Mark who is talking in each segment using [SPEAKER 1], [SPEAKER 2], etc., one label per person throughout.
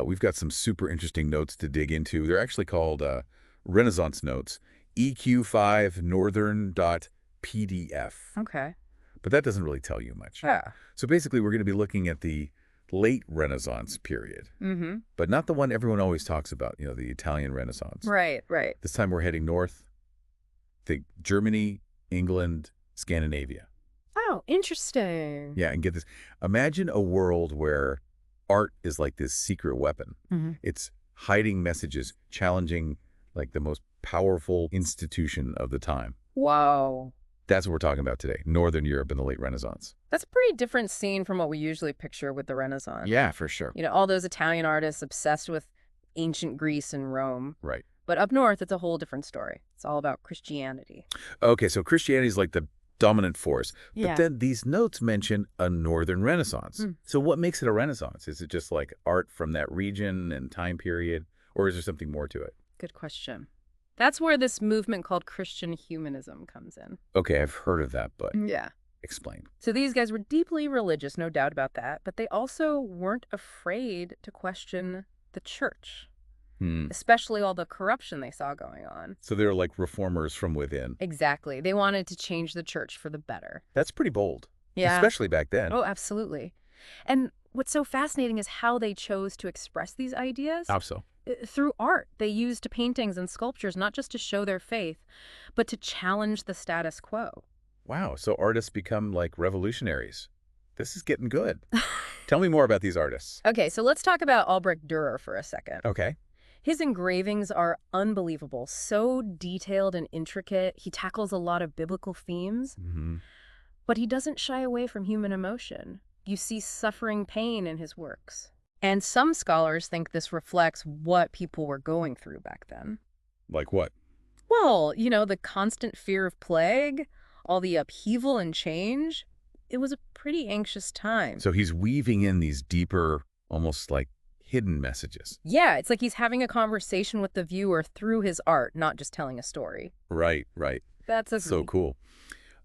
[SPEAKER 1] We've got some super interesting notes to dig into. They're actually called Renaissance notes, EQ5 Northern.pdf.
[SPEAKER 2] Okay.
[SPEAKER 1] But that doesn't really tell you much.
[SPEAKER 2] Yeah.
[SPEAKER 1] So basically, we're going to be looking at the late Renaissance period,
[SPEAKER 2] Mm-hmm.
[SPEAKER 1] but not the one everyone always talks about, the Italian Renaissance.
[SPEAKER 2] Right, right.
[SPEAKER 1] This time we're heading north. Think Germany, England, Scandinavia.
[SPEAKER 2] Oh, interesting.
[SPEAKER 1] Yeah, and get this. Imagine a world where art is like this secret weapon.
[SPEAKER 2] Mm-hmm.
[SPEAKER 1] It's hiding messages, challenging like the most powerful institution of the time.
[SPEAKER 2] Whoa.
[SPEAKER 1] That's what we're talking about today, Northern Europe in the late Renaissance.
[SPEAKER 2] That's a pretty different scene from what we usually picture with the Renaissance.
[SPEAKER 1] Yeah, for sure.
[SPEAKER 2] All those Italian artists obsessed with ancient Greece and Rome.
[SPEAKER 1] Right.
[SPEAKER 2] But up north, it's a whole different story. It's all about Christianity.
[SPEAKER 1] Okay, so Christianity is like the dominant force.
[SPEAKER 2] Yeah.
[SPEAKER 1] But then these notes mention a Northern Renaissance. So what makes it a Renaissance? Is it just like art from that region and time period? Or is there something more to it?
[SPEAKER 2] Good question. That's where this movement called Christian humanism comes in.
[SPEAKER 1] Okay, I've heard of that, but
[SPEAKER 2] Yeah.
[SPEAKER 1] explain.
[SPEAKER 2] So these guys were deeply religious, no doubt about that, but they also weren't afraid to question the church, especially all the corruption they saw going on.
[SPEAKER 1] So they're like reformers from within.
[SPEAKER 2] Exactly. They wanted to change the church for the better.
[SPEAKER 1] That's pretty bold.
[SPEAKER 2] Yeah.
[SPEAKER 1] Especially back then.
[SPEAKER 2] Oh, absolutely. And what's so fascinating is how they chose to express these ideas.
[SPEAKER 1] How so?
[SPEAKER 2] Through art. They used paintings and sculptures not just to show their faith, but to challenge the status quo.
[SPEAKER 1] Wow, so artists become like revolutionaries. This is getting good. Tell me more about these artists.
[SPEAKER 2] Okay, so let's talk about Albrecht Dürer for a second.
[SPEAKER 1] Okay.
[SPEAKER 2] His engravings are unbelievable, so detailed and intricate. He tackles a lot of biblical themes, but he doesn't shy away from human emotion. You see suffering pain in his works. And some scholars think this reflects what people were going through back then.
[SPEAKER 1] Like what?
[SPEAKER 2] Well, the constant fear of plague, all the upheaval and change. It was a pretty anxious time.
[SPEAKER 1] So he's weaving in these deeper, almost like hidden messages.
[SPEAKER 2] Yeah, it's like he's having a conversation with the viewer through his art, not just telling a story.
[SPEAKER 1] Right, right.
[SPEAKER 2] That's
[SPEAKER 1] So cool.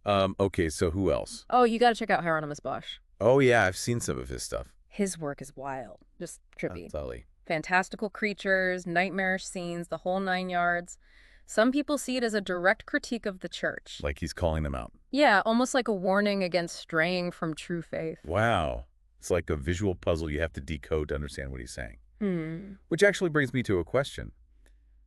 [SPEAKER 1] Okay, so who else?
[SPEAKER 2] Oh, you got to check out Hieronymus Bosch.
[SPEAKER 1] Oh, yeah, I've seen some of his stuff.
[SPEAKER 2] His work is wild, just trippy.
[SPEAKER 1] Sully.
[SPEAKER 2] Fantastical creatures, nightmarish scenes, the whole 9 yards. Some people see it as a direct critique of the church.
[SPEAKER 1] Like he's calling them out.
[SPEAKER 2] Yeah, almost like a warning against straying from true faith.
[SPEAKER 1] Wow. It's like a visual puzzle you have to decode to understand what he's saying. Which actually brings me to a question.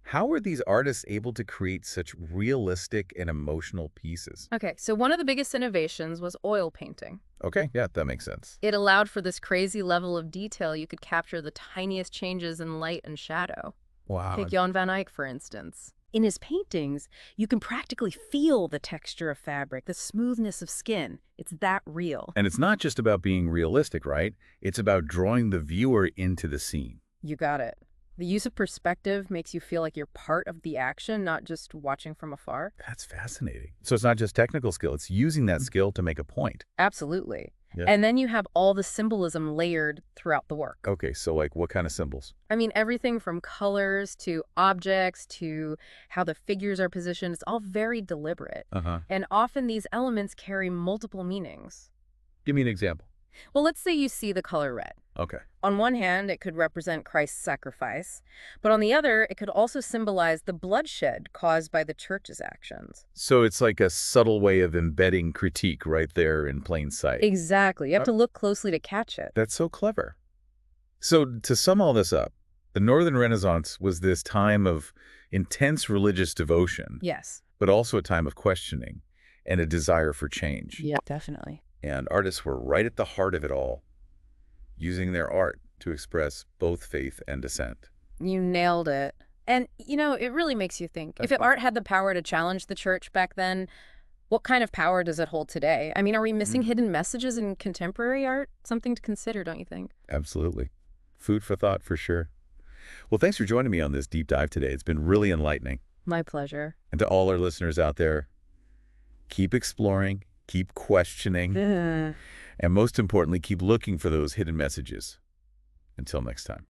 [SPEAKER 1] How are these artists able to create such realistic and emotional pieces?
[SPEAKER 2] Okay, so one of the biggest innovations was oil painting.
[SPEAKER 1] Okay, yeah, that makes sense.
[SPEAKER 2] It allowed for this crazy level of detail. You could capture the tiniest changes in light and shadow.
[SPEAKER 1] Wow.
[SPEAKER 2] Take Jan van Eyck, for instance. In his paintings, you can practically feel the texture of fabric, the smoothness of skin. It's that real.
[SPEAKER 1] And it's not just about being realistic, right? It's about drawing the viewer into the scene.
[SPEAKER 2] You got it. The use of perspective makes you feel like you're part of the action, not just watching from afar.
[SPEAKER 1] That's fascinating. So it's not just technical skill, it's using that skill to make a point.
[SPEAKER 2] Absolutely.
[SPEAKER 1] Yeah.
[SPEAKER 2] And then you have all the symbolism layered throughout the work.
[SPEAKER 1] Okay, so like what kind of symbols?
[SPEAKER 2] I mean, everything from colors to objects to how the figures are positioned, it's all very deliberate. And often these elements carry multiple meanings.
[SPEAKER 1] Give me an example.
[SPEAKER 2] Well, let's say you see the color red.
[SPEAKER 1] Okay.
[SPEAKER 2] On one hand, it could represent Christ's sacrifice, but on the other, it could also symbolize the bloodshed caused by the church's actions.
[SPEAKER 1] So it's like a subtle way of embedding critique right there in plain sight.
[SPEAKER 2] Exactly. You have to look closely to catch it.
[SPEAKER 1] That's so clever. So to sum all this up, the Northern Renaissance was this time of intense religious devotion.
[SPEAKER 2] Yes.
[SPEAKER 1] But also a time of questioning and a desire for change.
[SPEAKER 2] Yeah, definitely.
[SPEAKER 1] And artists were right at the heart of it all, using their art to express both faith and dissent.
[SPEAKER 2] You nailed it. And, it really makes you think. If art had the power to challenge the church back then, what kind of power does it hold today? I mean, are we missing hidden messages in contemporary art? Something to consider, don't you think?
[SPEAKER 1] Absolutely. Food for thought, for sure. Well, thanks for joining me on this deep dive today. It's been really enlightening.
[SPEAKER 2] My pleasure.
[SPEAKER 1] And to all our listeners out there, keep exploring, keep questioning, and most importantly, keep looking for those hidden messages. Until next time.